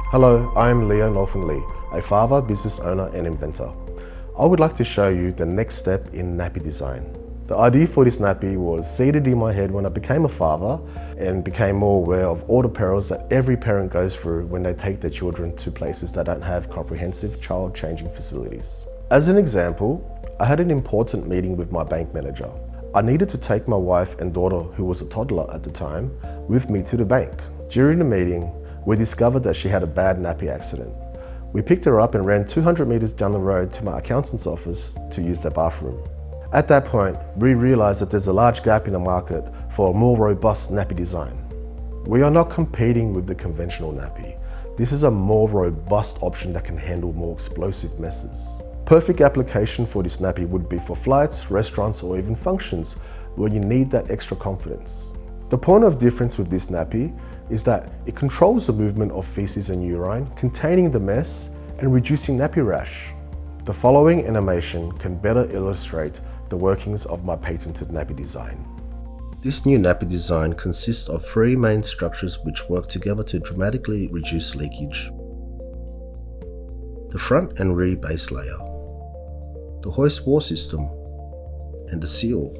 Hello, I'm Leo Norton Lee, a father, business owner and inventor. I would like to show you the next step in nappy design. The idea for this nappy was seeded in my head when I became a father and became more aware of all the perils that every parent goes through when they take their children to places that don't have comprehensive child changing facilities. As an example, I had an important meeting with my bank manager. I needed to take my wife and daughter, who was a toddler at the time, with me to the bank. During the meeting, we discovered that she had a bad nappy accident. We picked her up and ran 200 meters down the road to my accountant's office to use their bathroom. At that point, we realized that there's a large gap in the market for a more robust nappy design. We are not competing with the conventional nappy. This is a more robust option that can handle more explosive messes. Perfect application for this nappy would be for flights, restaurants, or even functions where you need that extra confidence. The point of difference with this nappy is that it controls the movement of feces and urine, containing the mess and reducing nappy rash. The following animation can better illustrate the workings of my patented nappy design. This new nappy design consists of three main structures which work together to dramatically reduce leakage. The front and rear base layer, the hoist wall system, and the seal.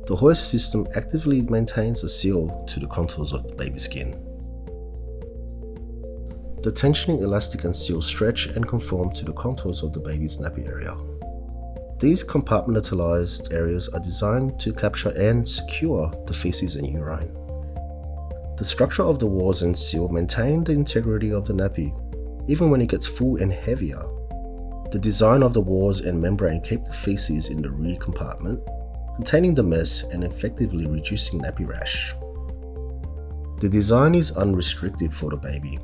The hoist system actively maintains a seal to the contours of the baby skin. The tensioning elastic and seal stretch and conform to the contours of the baby's nappy area. These compartmentalized areas are designed to capture and secure the feces and urine. The structure of the walls and seal maintain the integrity of the nappy, even when it gets full and heavier. The design of the walls and membrane keep the feces in the rear compartment, containing the mess and effectively reducing nappy rash. The design is unrestricted for the baby.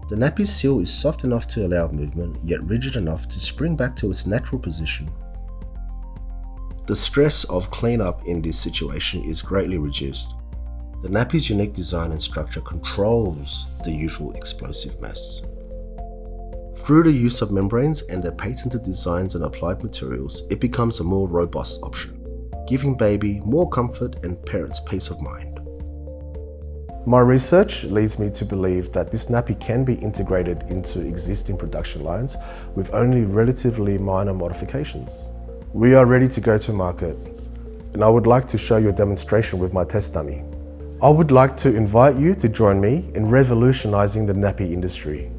The nappy seal is soft enough to allow movement, yet rigid enough to spring back to its natural position. The stress of cleanup in this situation is greatly reduced. The nappy's unique design and structure controls the usual explosive mess. Through the use of membranes and their patented designs and applied materials, it becomes a more robust option, giving baby more comfort and parents peace of mind. My research leads me to believe that this nappy can be integrated into existing production lines with only relatively minor modifications. We are ready to go to market, and I would like to show you a demonstration with my test dummy. I would like to invite you to join me in revolutionizing the nappy industry.